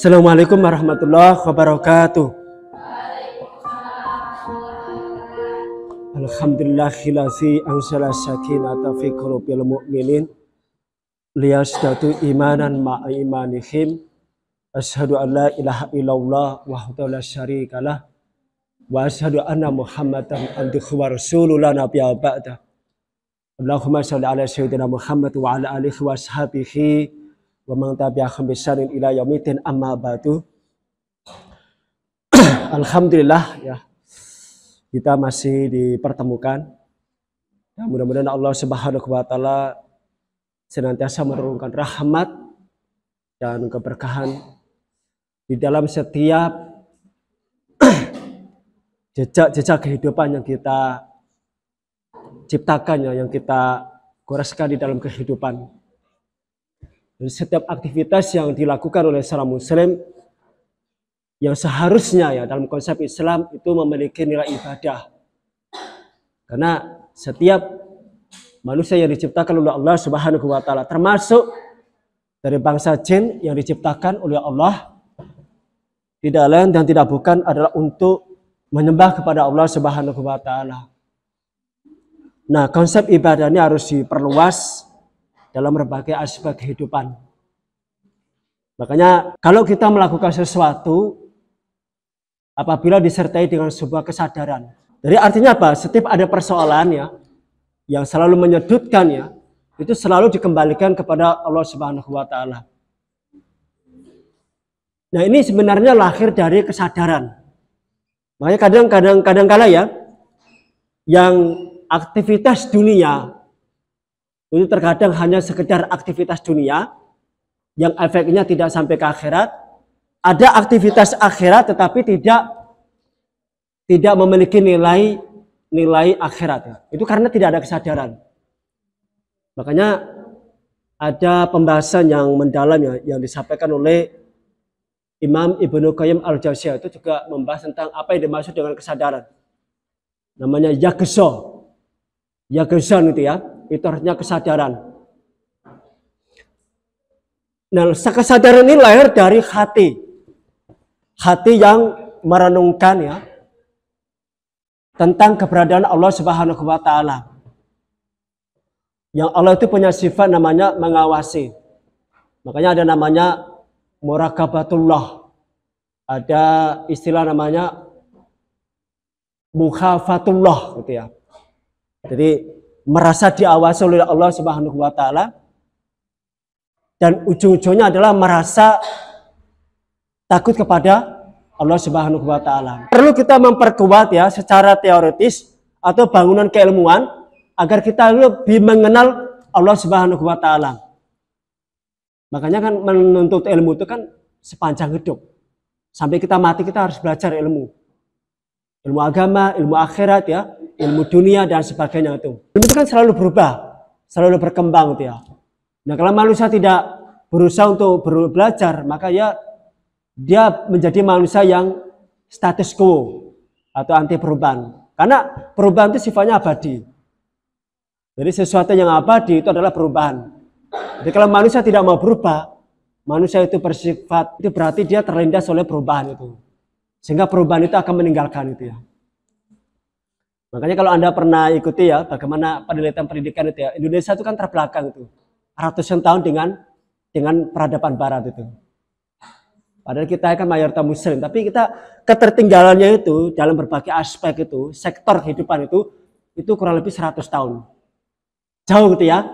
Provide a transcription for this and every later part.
Assalamualaikum warahmatullahi wabarakatuh. Alhamdulillahillazi anzala sakinata fi qulubil mu'minin liyazdadu imanan ma'a imanihim. Asyhadu an la ilaha illallah wahdahu la syarikalah wa asyhadu anna Muhammadan abduhu wa rasuluhu la nabiyya ba'da. Allahumma shalli ala sayyidina Muhammad wa ala alihi wa sahbihi wa man tabi'ahum bi ihsanin ila yaumiddin, amma ba'du. Alhamdulillah ya, kita masih dipertemukan. Ya, mudah-mudahan Allah Subhanahu wa taala senantiasa menurunkan rahmat dan keberkahan di dalam setiap jejak-jejak kehidupan yang kita ciptakan, yang kita goreskan di dalam kehidupan. Dan setiap aktivitas yang dilakukan oleh seorang muslim yang seharusnya ya dalam konsep Islam itu memiliki nilai ibadah. Karena setiap manusia yang diciptakan oleh Allah Subhanahu wa taala, termasuk dari bangsa jin yang diciptakan oleh Allah, tidak lain dan tidak bukan adalah untuk menyembah kepada Allah Subhanahu wa taala. Nah, konsep ibadah ini harus diperluas dalam berbagai aspek kehidupan. Makanya kalau kita melakukan sesuatu apabila disertai dengan sebuah kesadaran. Jadi artinya apa? Setiap ada persoalan ya yang selalu menyudutkan ya, itu selalu dikembalikan kepada Allah Subhanahu wa taala. Nah, ini sebenarnya lahir dari kesadaran. Makanya kadang-kala ya yang aktivitas dunia itu terkadang hanya sekedar aktivitas dunia yang efeknya tidak sampai ke akhirat. Ada aktivitas akhirat tetapi tidak memiliki nilai akhirat ya. Itu karena tidak ada kesadaran. Makanya ada pembahasan yang mendalam ya, yang disampaikan oleh Imam Ibnu Qayyim al-Jauziyah, itu juga membahas tentang apa yang dimaksud dengan kesadaran. Namanya Yaqzon itu ya, itu artinya kesadaran. Nah, kesadaran ini lahir dari hati yang merenungkan ya tentang keberadaan Allah Subhanahu wa taala. Yang Allah itu punya sifat namanya mengawasi. Makanya ada namanya muraqabatullah. Ada istilah namanya mukhafatullah gitu ya. Jadi merasa diawasi oleh Allah Subhanahu wa taala dan ujung-ujungnya adalah merasa takut kepada Allah Subhanahu wa taala. Perlu kita memperkuat ya secara teoritis atau bangunan keilmuan agar kita lebih mengenal Allah Subhanahu wa taala. Makanya kan menuntut ilmu itu kan sepanjang hidup. Sampai kita mati kita harus belajar ilmu. Ilmu agama, ilmu akhirat ya, ilmu dunia dan sebagainya itu. Ilmu itu kan selalu berubah, selalu berkembang gitu ya. Nah, kalau manusia tidak berusaha untuk belajar, maka ya dia menjadi manusia yang status quo atau anti perubahan. Karena perubahan itu sifatnya abadi. Jadi sesuatu yang abadi itu adalah perubahan. Jadi kalau manusia tidak mau berubah, manusia itu bersifat, itu berarti dia terlindas oleh perubahan itu. Sehingga perubahan itu akan meninggalkan itu ya. Makanya kalau Anda pernah ikuti ya bagaimana penelitian pendidikan itu ya, Indonesia itu kan terbelakang itu. Ratusan tahun dengan peradaban barat itu. Padahal kita kan mayoritas muslim, tapi kita ketertinggalannya itu dalam berbagai aspek itu, sektor kehidupan itu kurang lebih 100 tahun. Jauh gitu ya.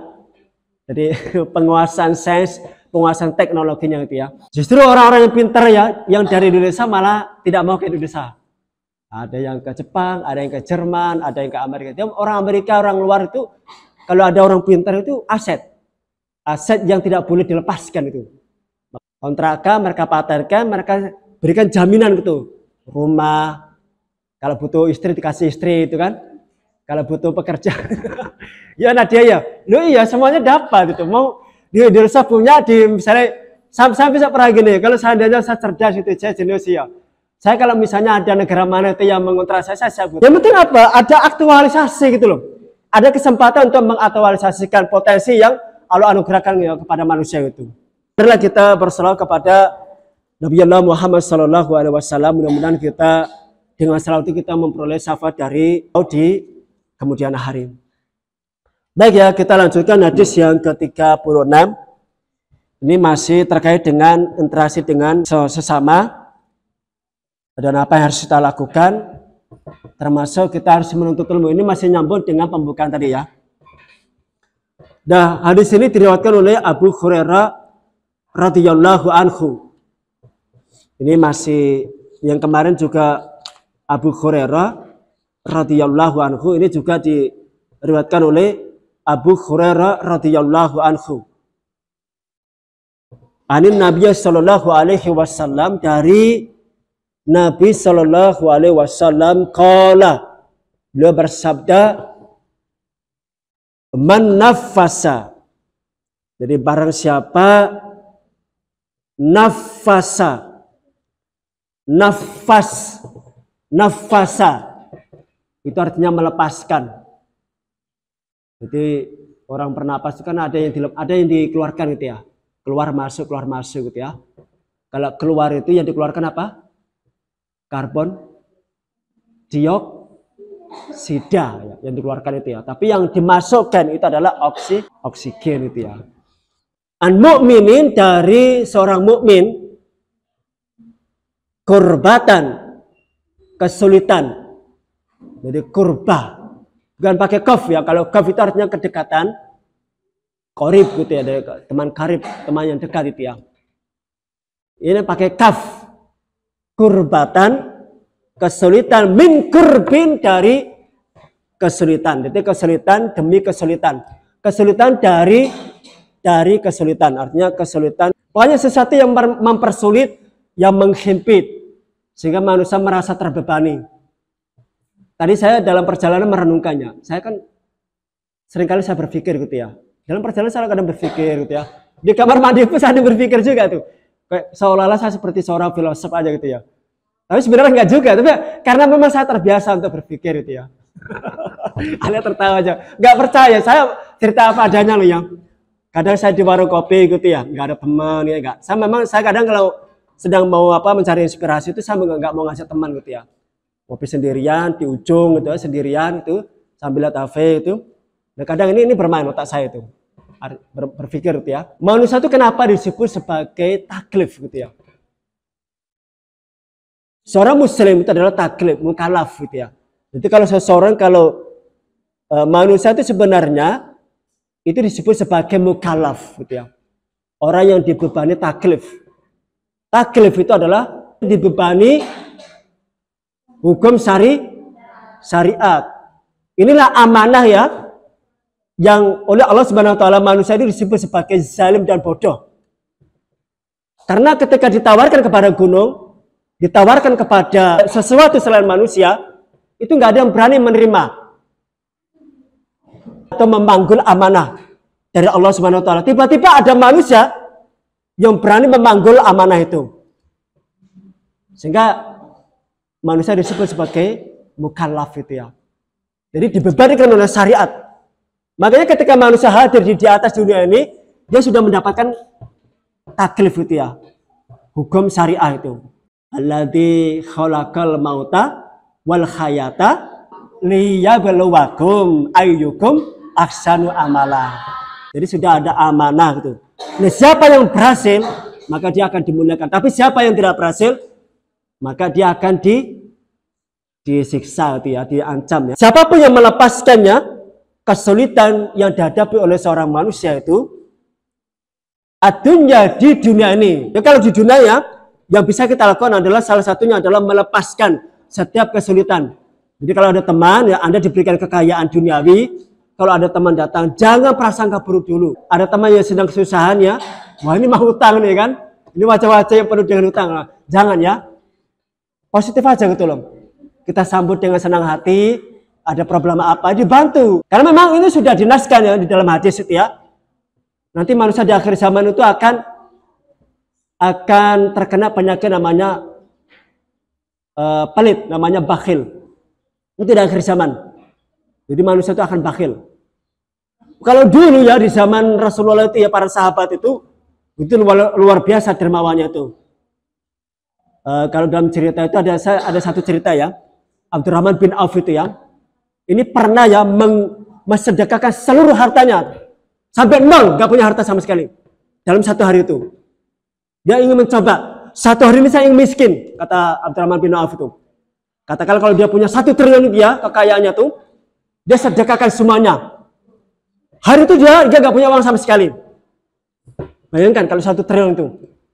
Jadi penguasaan sains, penguasaan teknologinya gitu ya. Justru orang-orang yang pintar ya, yang dari Indonesia malah tidak mau ke Indonesia. Ada yang ke Jepang, ada yang ke Jerman, ada yang ke Amerika. Jadi orang Amerika, orang luar itu, kalau ada orang pintar itu aset yang tidak boleh dilepaskan itu. Kontrakan mereka paterkan, mereka berikan jaminan gitu. Rumah, kalau butuh istri dikasih istri itu kan. Kalau butuh pekerja. Ya Nadia ya. Loh iya semuanya dapat itu. Mau di Indonesia punya misalnya saya bisa pernah gini. Kalau seandainya saya cerdas itu saya jenius ya. Saya kalau misalnya ada negara mana itu yang mengontrak saya butuh. Yang penting apa? Ada aktualisasi gitu loh. Ada kesempatan untuk mengaktualisasikan potensi yang Allah anugerahkan ya kepada manusia itu. Marilah kita berselawat kepada Nabi Allah Muhammad Sallallahu Alaihi Wasallam. Mudah-mudahan kita dengan salawat itu kita memperoleh syafaat di kemudian hari. Baik ya, kita lanjutkan hadis yang ke-36. Ini masih terkait dengan interaksi dengan sesama dan apa yang harus kita lakukan. Termasuk kita harus menuntut ilmu. Ini masih nyambung dengan pembukaan tadi ya. Nah, hadis ini diriwayatkan oleh Abu Hurairah radhiyallahu anhu. Ini masih yang kemarin juga Abu Hurairah radhiyallahu anhu. Ini juga diriwayatkan oleh Abu Hurairah radhiyallahu anhu. Anin Nabi sallallahu alaihi wasallam, dari Nabi sallallahu alaihi wasallam qala, beliau bersabda, man nafasa, jadi barang siapa nafasa, nafasa itu artinya melepaskan. Jadi orang bernapas itu kan ada yang dikeluarkan gitu ya, keluar masuk gitu ya. Kalau keluar itu yang dikeluarkan apa? Karbon dioksida ya, yang dikeluarkan itu ya. Tapi yang dimasukkan itu adalah oksigen itu ya. An mu'minin, dari seorang mukmin, kurbatan, kesulitan. Jadi kurba, bukan pakai kaf ya. Kalau kaf itu artinya kedekatan, qarib gitu ya, dari teman karib, teman yang dekat itu ya. Ini pakai kaf. Kurbatan, kesulitan, min kurbin, dari kesulitan. Jadi kesulitan demi kesulitan. Kesulitan dari kesulitan. Artinya kesulitan. Pokoknya sesuatu yang mempersulit, yang menghimpit, sehingga manusia merasa terbebani. Tadi saya dalam perjalanan merenungkannya. Saya kan seringkali saya berpikir gitu ya. Dalam perjalanan saya kadang berpikir gitu ya. Di kamar mandi pun saya berpikir juga tuh. Kayak seolah-olah saya seperti seorang filosof aja gitu ya. Tapi sebenarnya enggak juga, tapi karena memang saya terbiasa untuk berpikir gitu ya. Anda tertawa aja. Enggak percaya, saya cerita apa adanya loh yang. Kadang saya di warung kopi gitu ya, enggak ada teman ya enggak. Saya kadang kalau sedang mau mencari inspirasi itu saya enggak mau ngajak teman gitu ya. Kopi sendirian di ujung gitu ya, sendirian itu sambil lihat HP itu. Nah, kadang ini bermain otak saya itu. Berpikir gitu ya. Manusia itu kenapa disebut sebagai taklif gitu ya. Seorang muslim itu adalah taklif, mukallaf gitu ya. Jadi kalau manusia itu sebenarnya itu disebut sebagai mukallaf gitu ya. Orang yang dibebani taklif. Taklif itu adalah dibebani hukum syariat. Inilah amanah ya, yang oleh Allah Subhanahu wa taala manusia itu disebut sebagai zalim dan bodoh. Karena ketika ditawarkan kepada gunung, ditawarkan kepada sesuatu selain manusia, itu nggak ada yang berani menerima atau memanggul amanah dari Allah Subhanahu wa taala. Tiba-tiba ada manusia yang berani memanggul amanah itu. Sehingga manusia disebut sebagai mukallaf itu ya. Jadi dibebankan oleh syariat. Makanya ketika manusia hadir di atas dunia ini, dia sudah mendapatkan taklif itu ya. Hukum syariah itu. Alladzi khalaqal mauta wal hayata liyabluwakum ayyukum ahsanu amala. Jadi sudah ada amanah gitu. Nah, siapa yang berhasil, maka dia akan dimuliakan. Tapi siapa yang tidak berhasil, maka dia akan disiksa gitu ya, diancam ya. Siapapun yang melepaskannya, kesulitan yang dihadapi oleh seorang manusia itu adunya di dunia ini. Ya, kalau di dunia ya, yang bisa kita lakukan adalah salah satunya adalah melepaskan setiap kesulitan. Jadi kalau ada teman ya, Anda diberikan kekayaan duniawi. Kalau ada teman datang, jangan prasangka buruk dulu. Ada teman yang sedang kesusahan ya, wah ini mau hutang nih kan, ini wajah-wajah yang penuh dengan hutang. Jangan ya, positif aja gitu loh. Kita sambut dengan senang hati. Ada problem apa, dibantu. Karena memang ini sudah dinaskan ya di dalam hadis itu ya. Nanti manusia di akhir zaman itu akan terkena penyakit namanya pelit, namanya bakhil. Itu di akhir zaman. Jadi manusia itu akan bakhil. Kalau dulu ya di zaman Rasulullah itu ya, para sahabat itu luar biasa dermawannya itu. Kalau dalam cerita itu ada satu cerita ya, Abdurrahman bin Auf itu ya, ini pernah ya mensedekahkan seluruh hartanya sampai nol, gak punya harta sama sekali dalam satu hari itu. Dia ingin mencoba, satu hari ini saya ingin miskin, kata Abdurrahman bin Auf itu. Katakan kalau dia punya 1 triliun dia kekayaannya tuh, dia sedekahkan semuanya. Hari itu dia gak punya uang sama sekali. Bayangkan kalau 1 triliun itu.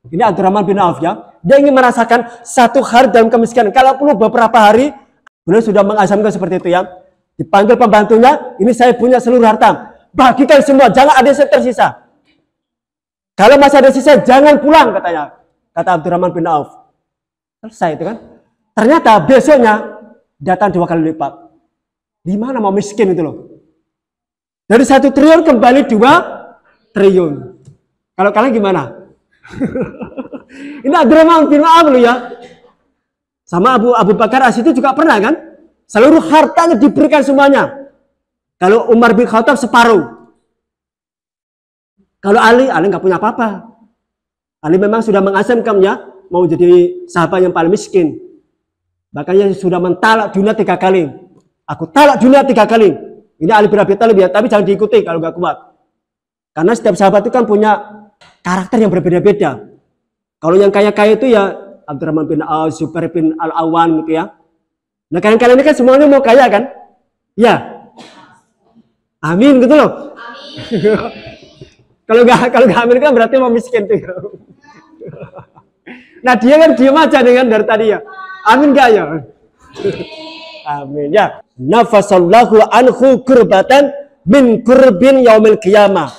Ini Abdurrahman bin Auf ya. Dia ingin merasakan 1 hari dalam kemiskinan. Kalau perlu beberapa hari, beliau sudah mengazamkan seperti itu ya. Dipanggil pembantunya, ini saya punya seluruh harta. Bagikan semua, jangan ada yang tersisa. Kalau masih ada sisa, jangan pulang katanya. Kata Abdurrahman bin Auf. Selesai itu kan. Ternyata besoknya datang 2 kali lipat. Di mana mau miskin itu loh. Dari 1 triliun kembali 2 triliun. Kalau kalian gimana? Ini Abdurrahman bin Auf loh ya. Sama Abu Bakar As-Siddiq juga pernah kan? Seluruh hartanya diberikan semuanya. Kalau Umar bin Khattab separuh. Kalau Ali nggak punya apa-apa. Ali memang sudah mengasamkan ya, mau jadi sahabat yang paling miskin. Makanya sudah mentalak dunia 3 kali. Aku talak dunia 3 kali. Ini Ali bin Abi Thalib ya, tapi jangan diikuti kalau nggak kuat. Karena setiap sahabat itu kan punya karakter yang berbeda-beda. Kalau yang kaya-kaya itu ya Abdurrahman bin Auf, Zubair bin Al-Awwan gitu ya. Nah kalian ini kan semuanya mau kaya kan? Ya. Amin gitu loh. Amin. kalau nggak amin kan berarti mau miskin tuh. Nah dia kan diam aja dengan dari tadi ya. Amin gak ya? Amin ya. Nafasallahu anhu kurbatan min kurbin yaumil qiyamah.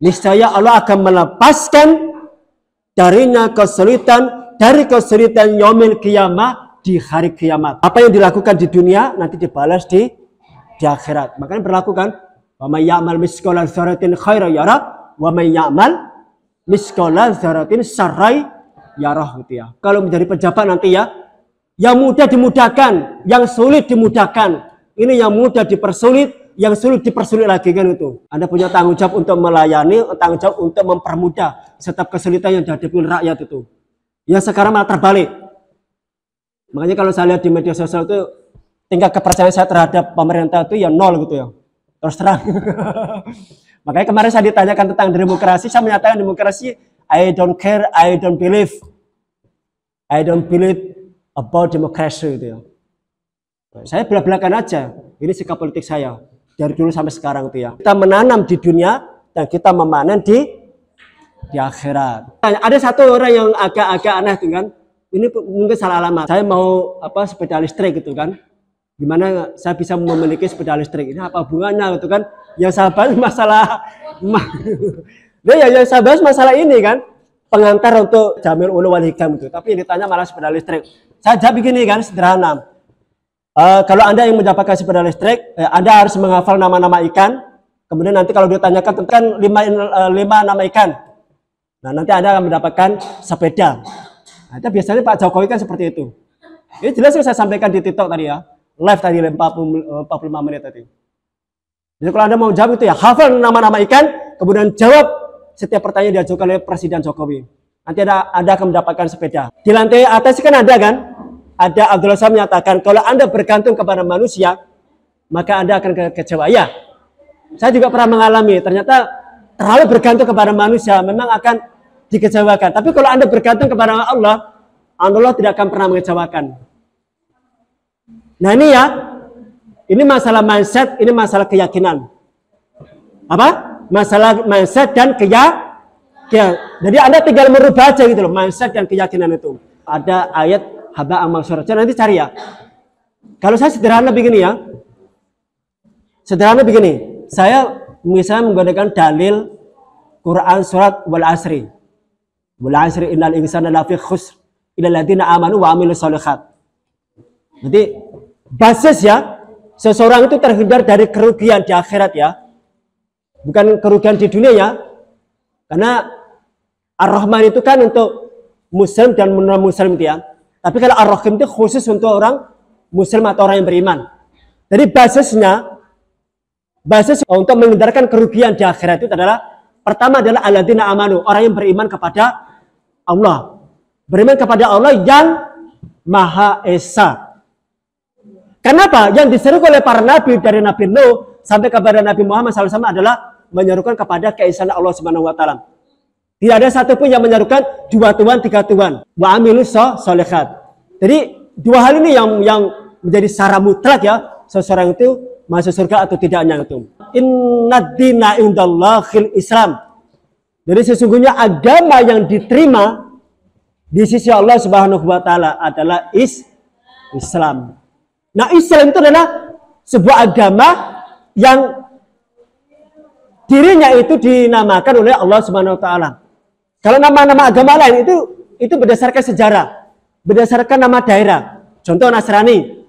Niscaya Allah akan melepaskan darinya kesulitan dari kesulitan yaumil qiyamah di hari kiamat. Apa yang dilakukan di dunia nanti dibalas di akhirat. Makanya berlaku kan, wa may ya'mal misqala dzarratin khairan yarah wa may ya'mal misqala dzarratin syarran yarah gitu ya. Kalau menjadi pejabat nanti ya, yang mudah dimudahkan, yang sulit dimudahkan. Ini yang mudah dipersulit, yang sulit dipersulit lagi kan itu. Anda punya tanggung jawab untuk melayani, tanggung jawab untuk mempermudah setiap kesulitan yang dihadapi rakyat itu. Yang sekarang malah terbalik. Makanya kalau saya lihat di media sosial itu tingkat kepercayaan saya terhadap pemerintah itu ya 0 gitu ya. Terus terang. Makanya kemarin saya ditanyakan tentang demokrasi, saya menyatakan demokrasi I don't care, I don't believe. I don't believe about democracy gitu ya. Saya belak-belakan aja. Ini sikap politik saya dari dulu sampai sekarang itu ya. Kita menanam di dunia dan kita memanen di akhirat. Ada satu orang yang agak aneh tuh kan. Ini mungkin salah alamat. Saya mau sepeda listrik gitu kan. Gimana saya bisa memiliki sepeda listrik? Ini apa hubungannya gitu kan? Yang saya bahas masalah yang saya bahas masalah ini kan. Pengantar untuk Jamil Ulum wal Hikam itu. Tapi yang ditanya malah sepeda listrik. Saya jawab begini kan, sederhana. Kalau Anda yang mendapatkan sepeda listrik, Anda harus menghafal nama-nama ikan. Kemudian nanti kalau ditanyakan tentang 5 nama ikan. Nah, nanti Anda akan mendapatkan sepeda. Nah, itu biasanya Pak Jokowi kan seperti itu. Ini jelas yang saya sampaikan di TikTok tadi ya. Live tadi 45 menit tadi. Jadi kalau Anda mau jawab itu ya, hafal nama-nama ikan, kemudian jawab setiap pertanyaan diajukan oleh Presiden Jokowi. Nanti Anda akan mendapatkan sepeda. Di lantai atas kan ada kan? Ada Abdullah Sam menyatakan, kalau Anda bergantung kepada manusia, maka Anda akan kecewa. Ya, saya juga pernah mengalami, ternyata terlalu bergantung kepada manusia, memang akan dikecewakan. Tapi kalau Anda bergantung kepada Allah, Allah tidak akan pernah mengecewakan. Nah ini ya, ini masalah mindset, ini masalah keyakinan. Apa? Masalah mindset dan keyakinan. Jadi Anda tinggal merubah aja gitu loh, mindset dan keyakinan itu. Ada ayat haba amal surat. Nanti cari ya. Kalau saya sederhana begini ya. Sederhana begini. Saya misalnya menggunakan dalil Quran surat wal asri. Wal asri innal insana lafi khusr illa alladziina aamanu wa 'amilus shalihat. Jadi basis ya, seseorang itu terhindar dari kerugian di akhirat ya. Bukan kerugian di dunia ya. Karena Ar-Rahman itu kan untuk muslim dan non-muslim itu ya. Tapi kalau Ar-Rahim itu khusus untuk orang muslim atau orang yang beriman. Jadi basis untuk menghindarkan kerugian di akhirat itu adalah pertama adalah alladzina amanu, orang yang beriman kepada Allah. Beriman kepada Allah yang Maha Esa. Kenapa? Yang diserukan oleh para nabi dari Nabi Nuh sampai kepada Nabi Muhammad SAW adalah menyerukan kepada keesaan Allah Subhanahu wa taala. Tidak ada satupun yang menyerukan 2 Tuhan, 3 Tuhan. Wa amilus sholihat. Jadi dua hal ini yang menjadi syarat mutlak ya seseorang itu masuk surga atau tidaknya itu. Inna dina indallahil Islam. Jadi sesungguhnya agama yang diterima di sisi Allah Subhanahu wa taala adalah Islam. Nah, Islam itu adalah sebuah agama yang dirinya itu dinamakan oleh Allah Subhanahu wa taala. Kalau nama-nama agama lain itu berdasarkan sejarah, berdasarkan nama daerah. Contoh Nasrani.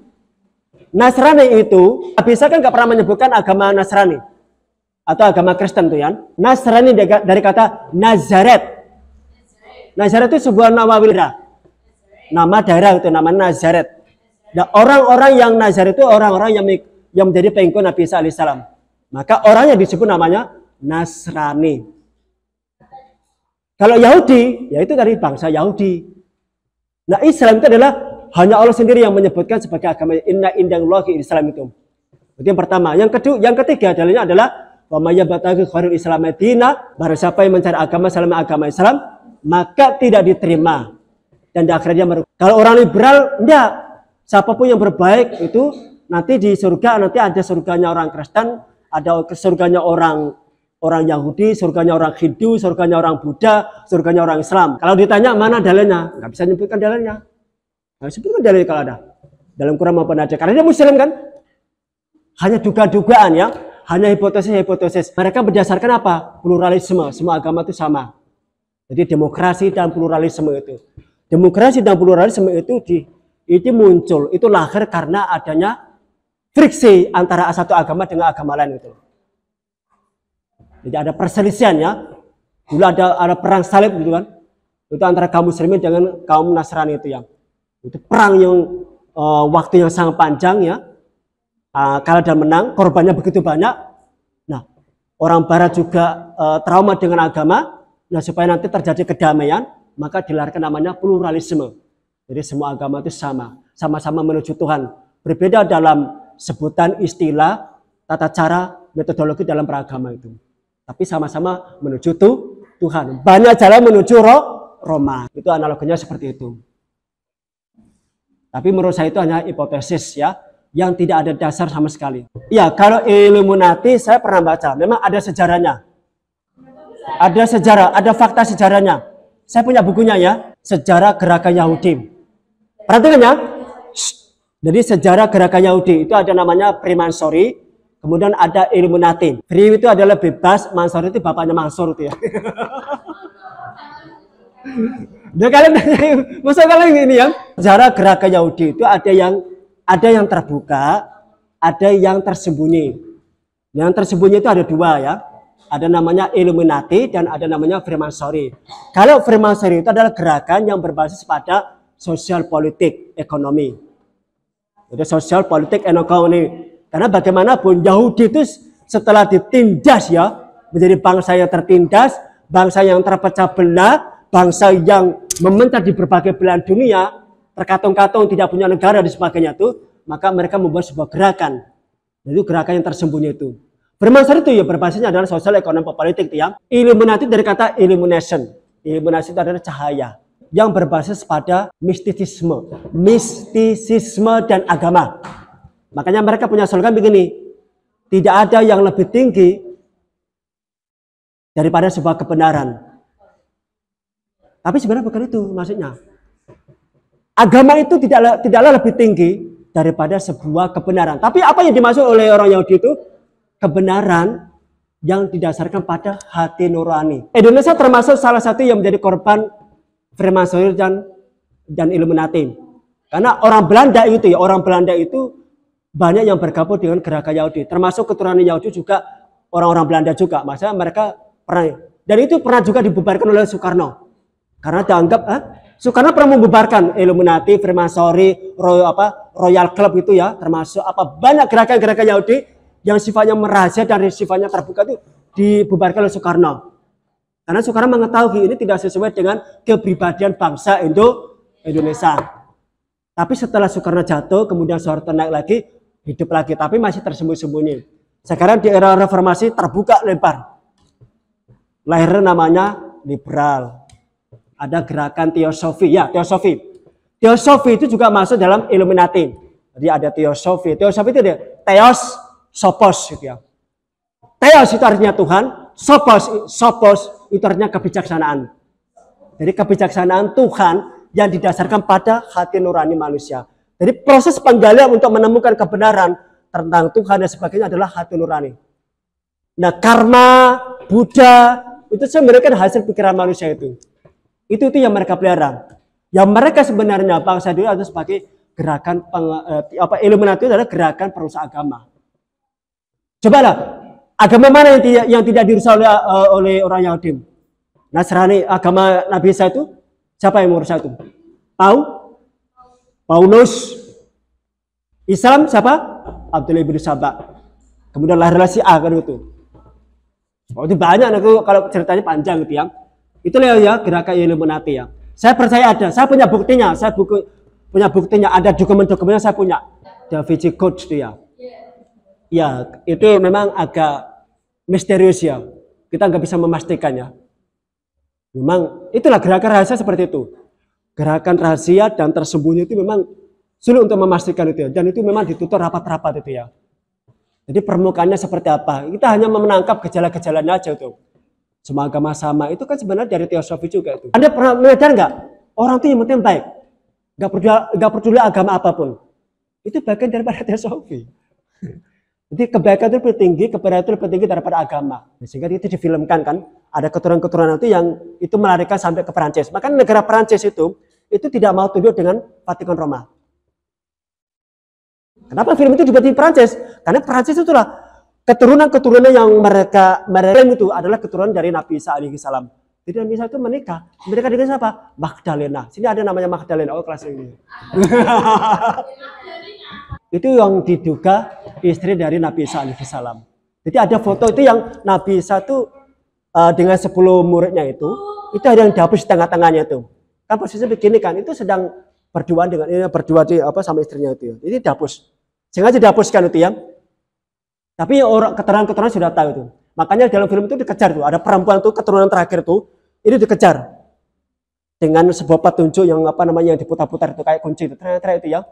Nasrani itu bisa kan nggak pernah menyebutkan agama Nasrani atau agama Kristen tuh ya. Nasrani dari kata Nazaret. Nazaret itu sebuah nama wilayah, nama daerah itu namanya Nazaret. Dan orang-orang yang Nazaret itu orang-orang yang menjadi pengikut Nabi Isa alaihissalam. Maka orangnya disebut namanya Nasrani. Kalau Yahudi, yaitu dari bangsa Yahudi. Nah, Islam itu adalah hanya Allah sendiri yang menyebutkan sebagai agama inna indallahi Islam itu. Itu yang pertama. Yang ketiga adalah wa may yabtaghi khairul Islam madina, barang siapa yang mencari agama selain agama Islam, maka tidak diterima dan di akhirnya merugi. Kalau orang liberal, enggak. Siapapun yang berbaik itu nanti di surga, nanti ada surganya orang Kristen, ada surganya orang Yahudi, surganya orang Hindu, surganya orang Buddha, surganya orang Islam. Kalau ditanya mana dalilnya, nggak bisa menyebutkan dalilnya. Nggak sebutkan dalil kalau ada. Dalam Quran maupun ada. Karena dia Muslim kan. Hanya duga-dugaan ya. Hanya hipotesis. Mereka berdasarkan apa? Pluralisme. Semua agama itu sama. Jadi demokrasi dan pluralisme itu. Demokrasi dan pluralisme itu muncul. Itu lahir karena adanya friksi antara satu agama dengan agama lain itu. Jadi ada perselisihan ya. Dulu ada perang salib gitu kan. Itu antara kaum muslimin dengan kaum Nasrani itu yang. Itu perang yang waktu yang sangat panjang ya. Kalah dan menang, korbannya begitu banyak. Nah, orang barat juga trauma dengan agama. Nah, supaya nanti terjadi kedamaian, maka dilahirkan namanya pluralisme. Jadi semua agama itu sama-sama menuju Tuhan. Berbeda dalam sebutan, istilah, tata cara, metodologi dalam beragama itu. Tapi sama-sama menuju Tuhan. Banyak jalan menuju Roma. Itu analoginya seperti itu. Tapi menurut saya itu hanya hipotesis ya, yang tidak ada dasar sama sekali. Ya, kalau Illuminati saya pernah baca, memang ada sejarahnya. Ada sejarah, ada fakta sejarahnya. Saya punya bukunya ya, Sejarah Gerakan Yahudi. Perhatikan ya. Jadi sejarah Gerakan Yahudi itu ada namanya Freemasonry, kemudian ada Illuminati. Free itu adalah bebas, Mansur itu bapaknya Mansur itu ya. Nah, maksud kalian ini ya, sejarah Gerakan Yahudi itu ada yang terbuka, ada yang tersembunyi. Yang tersembunyi itu ada dua ya. Ada namanya Illuminati dan ada namanya Freemasonry. Kalau Freemasonry itu adalah gerakan yang berbasis pada sosial politik ekonomi. Jadi sosial politik ekonomi. Karena bagaimanapun Yahudi itu setelah ditindas ya, menjadi bangsa yang tertindas, bangsa yang terpecah belah, bangsa yang mementar di berbagai belahan dunia, terkatung-katung tidak punya negara dan sebagainya itu, maka mereka membuat sebuah gerakan. Jadi gerakan yang tersembunyi itu. Freemason itu ya berbasisnya adalah sosial ekonomi politik itu ya. Illuminati dari kata illumination. Illuminasi itu adalah cahaya yang berbasis pada mistisisme dan agama. Makanya mereka punya slogan begini, tidak ada yang lebih tinggi daripada sebuah kebenaran. Tapi sebenarnya bukan itu maksudnya. Agama itu tidaklah lebih tinggi daripada sebuah kebenaran. Tapi apa yang dimaksud oleh orang Yahudi itu? Kebenaran yang didasarkan pada hati nurani. Indonesia termasuk salah satu yang menjadi korban Freemason dan Illuminati. Karena orang Belanda itu banyak yang bergabung dengan gerakan Yahudi. Termasuk keturunan Yahudi juga orang-orang Belanda juga. Maksudnya mereka pernah. Dan itu pernah juga dibubarkan oleh Soekarno. Karena dianggap Soekarno pernah membubarkan Illuminati, Freemasonry, Royal Club itu ya, termasuk banyak gerakan-gerakan Yahudi yang sifatnya merahasia dan sifatnya terbuka itu dibubarkan oleh Soekarno. Karena Soekarno mengetahui ini tidak sesuai dengan kepribadian bangsa Indonesia. Tapi setelah Soekarno jatuh, kemudian Soeharto naik lagi, hidup lagi, tapi masih tersembunyi-sembunyi. Sekarang di era reformasi terbuka lebar. Lahirnya namanya liberal. Ada gerakan teosofi, ya teosofi. Teosofi itu juga masuk dalam Illuminati. Jadi ada teosofi. Teosofi itu ada theos, sopos gitu ya. Theos itu artinya Tuhan, sopos itu artinya kebijaksanaan. Jadi kebijaksanaan Tuhan yang didasarkan pada hati nurani manusia. Jadi proses penggalian untuk menemukan kebenaran tentang Tuhan dan sebagainya adalah hati nurani. Nah, karma, Buddha, itu sebenarnya hasil pikiran manusia itu. Itu yang mereka pelihara. Yang mereka sebenarnya bangsa dulu itu sebagai gerakan Illuminati adalah gerakan perusahaan agama. Cobalah, agama mana yang tidak dirusak oleh orang Yahudi? Nasrani, agama Nabi Isa itu siapa yang merusak itu? Paulus. Islam siapa? Abdullah bin Sabah. Kemudian lahirlah Syiah kan itu. Oh, itu banyak kalau ceritanya panjang gitu ya. Itulah ya gerakan Illuminati ya. Saya percaya ada, saya punya buktinya, punya buktinya, ada dokumen-dokumennya saya punya. Da Vinci Code itu ya. Ya, itu memang agak misterius ya. Kita nggak bisa memastikan ya. Memang itulah gerakan rahasia seperti itu. Gerakan rahasia dan tersembunyi itu memang sulit untuk memastikan itu ya. Dan itu memang ditutup rapat-rapat itu ya. Jadi permukaannya seperti apa? Kita hanya menangkap gejala-gejalanya aja itu. Semua agama sama itu kan sebenarnya dari teosofi juga itu. Anda pernah menyadar nggak? Orang itu yang penting baik. Nggak peduli agama apapun. Itu bagian daripada teosofi. Jadi kebaikan itu lebih tinggi, kebenaran itu lebih tinggi daripada agama. Sehingga itu difilmkan kan. Ada keturunan-keturunan itu yang itu melarikan sampai ke Perancis. Maka negara Perancis itu tidak mau tunduk dengan Vatikan Roma. Kenapa film itu dibuat di Perancis? Karena Perancis itulah keturunan-keturunan yang mereka itu adalah keturunan dari Nabi Isa alaihi salam. Jadi Nabi Isa itu menikah. Mereka dengan siapa? Magdalena. Sini ada namanya Magdalena. Oh, kelas ini. Itu yang diduga istri dari Nabi Isa alaihi salam. Jadi ada foto itu yang Nabi Isa itu dengan 10 muridnya itu ada yang dihapus di tengah-tengahnya itu. Kan posisinya begini kan, itu sedang berdua sama istrinya itu. Ini dihapus. Sengaja dihapuskan itu ya. Tapi orang keterangan sudah tahu itu. Makanya dalam film itu dikejar tuh, ada perempuan tuh keturunan terakhir tuh, ini dikejar dengan sebuah petunjuk yang yang diputar-putar itu kayak kunci itu, itu ya.